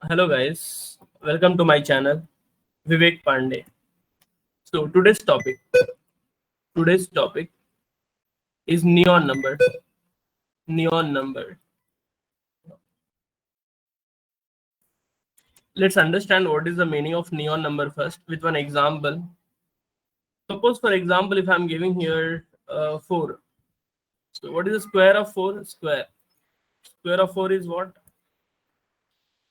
Hello guys, welcome to my channel Vivek Pandey. So today's topic is neon number. Neon number. Let's understand what is the meaning of neon number first with one example. Suppose for example if I'm giving here 4. So what is the square of 4? Square of 4 is what?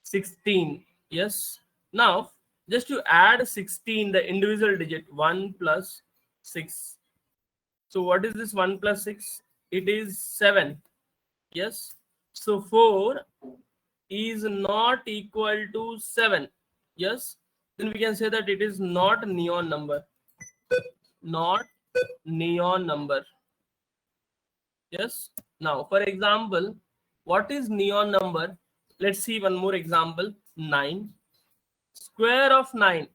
16. Yes. Now just to add 16 the individual digit 1 plus 6. So what is this 1 plus 6? It is 7. Yes. So 4 is not equal to 7. Yes. Then we can say that it is not neon number. Not neon number. Yes. Now, for example, what is neon number? Let's see one more example. 9. Square of 9.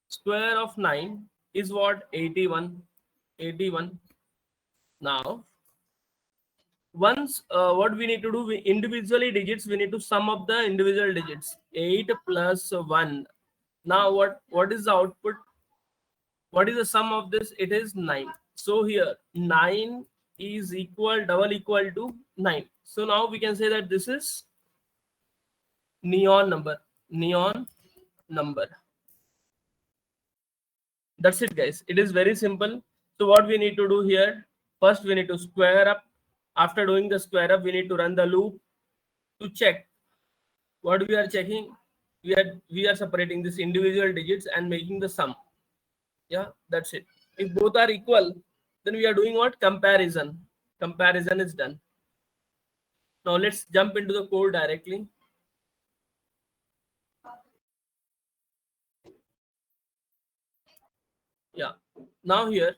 Square of 9 is what? 81. 81. Now, once what we need to do, we individually digits, we need to sum up the individual digits. 8 plus 1. Now what is the output? What is the sum of this? It is 9. So here 9 is double equal to 9. So now we can say that this is neon number. Neon number. That's it guys. It is very simple. So what we need to do here, first we need to square up. After doing the square up, we need to run the loop to check. What we are checking, we are separating this individual digits and making the sum. Yeah, that's it. If both are equal, then we are doing what? Comparison. Comparison is done. Now let's jump into the code directly. Yeah. Now here,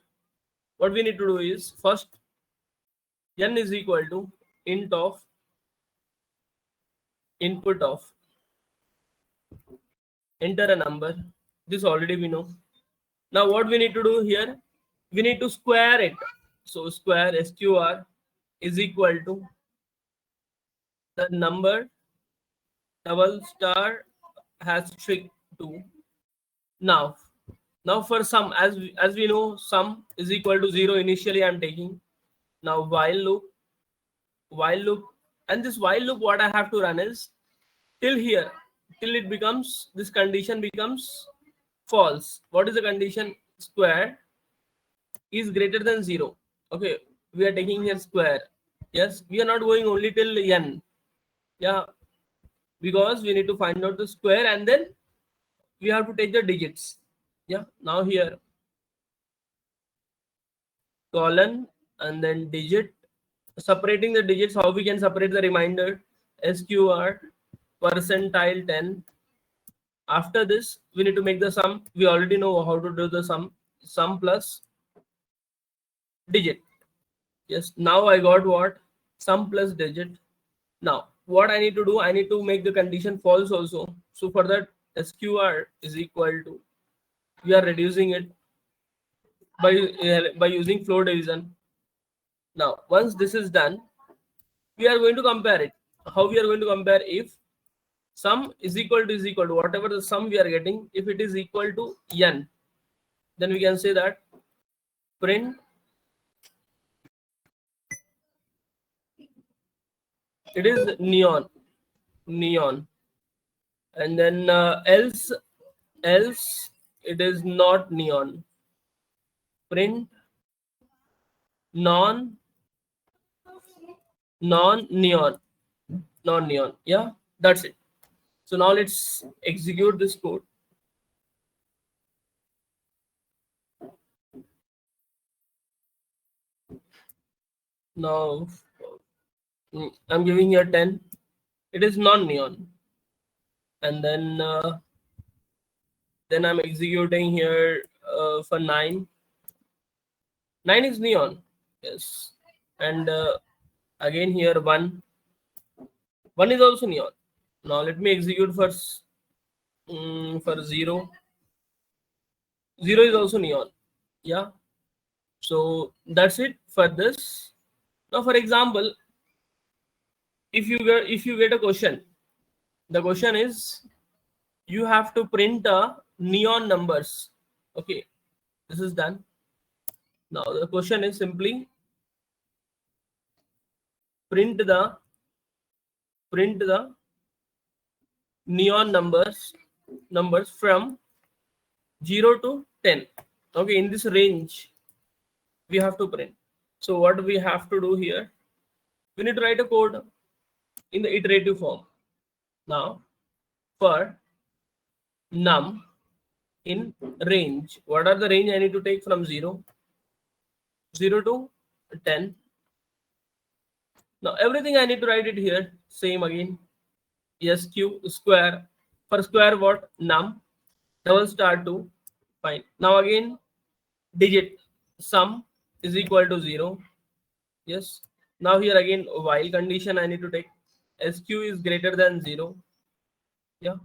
what we need to do is first n is equal to int of input of enter a number. This already we know. Now what we need to do here, we need to square it. So square sqr is equal to the number double star hashtag 2. Now for sum, as we know, sum is equal to 0. Initially I'm taking. Now while loop, and this while loop what I have to run is till here, till it becomes, this condition becomes false. What is the condition? Square is greater than 0. Okay, we are taking here square. Yes, we are not going only till n. Yeah, because we need to find out the square and then we have to take the digits. Yeah, now here colon and then digit, separating the digits. How we can separate the remainder? sqr percentile 10. After this we need to make the sum. We already know how to do the sum plus digit. Yes, now I got what? Sum plus digit. Now what I need to do, I need to make the condition false also. So for that, sqr is equal to, we are reducing it by using floor division. Now once this is done, we are going to compare it. How we are going to compare? If sum is equal to whatever the sum we are getting, if it is equal to n, then we can say that print it is neon, and then else it is not neon. Print non neon. Yeah, that's it. So now let's execute this code. Now I'm giving here 10. It is non-neon, and then I'm executing here for 9. 9 is neon. Yes, and again here 1 is also neon. Now let me execute for 0. 0 is also neon. Yeah, so that's it for this. Now for example, if you get a question The question is, you have to print neon numbers. Okay, this is done. Now the question is simply print the neon numbers from 0 to 10. Okay, in this range we have to print. So what we have to do here, we need to write a code in the iterative form. Now for num in range, what are the range I need to take from 0 to 10. Now everything I need to write it here, same again. Sq square, for square what, num double star 2, fine. Now again digit sum is equal to 0. Yes. Now here again while condition I need to take, sq is greater than 0. Yeah.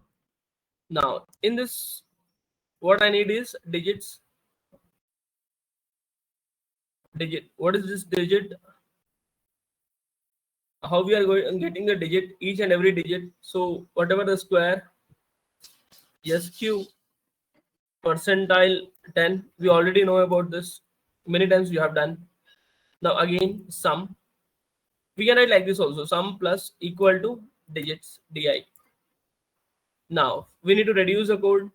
Now in this, what I need is digits. Digit, what is this digit? How we are going getting the digit, each and every digit? So whatever the square, sq percentile 10, we already know about this, many times we have done. Now again sum, we can write like this also, sum plus equal to digits di. Now we need to reduce the code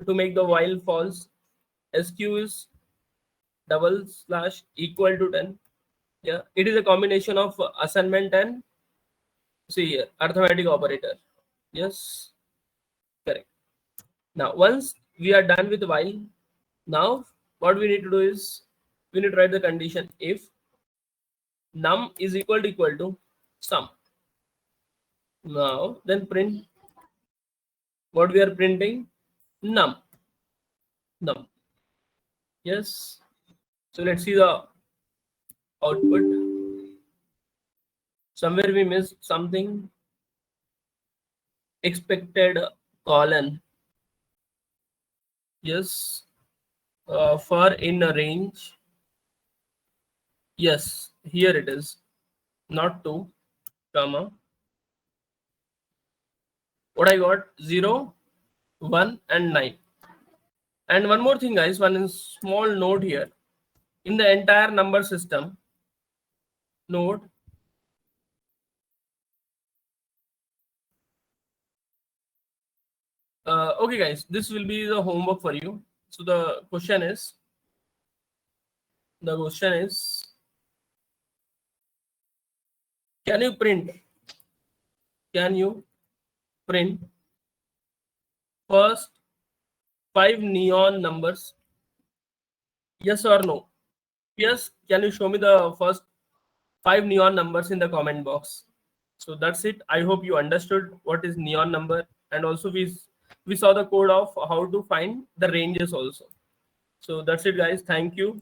to make the while false. Sq is double slash equal to 10. Yeah, it is a combination of assignment and, see here, arithmetic operator. Yes, correct. Now once we are done with while, now what we need to do is we need to write the condition if num is equal to sum. Now then print what we are printing, num. Yes. So let's see the output. Somewhere we missed something. Expected colon. Yes. For in a range. Yes, here it is. Not 2, comma. What I got? 0, 1, and 9. And one more thing, guys, one small note here. In the entire number system, note, okay guys, this will be the homework for you. So the question is can you print first 5 neon numbers? Yes or no? Yes, can you show me the first 5 neon numbers in the comment box? So that's it. I hope you understood what is neon number, and also we saw the code of how to find the ranges also. So that's it guys, thank you.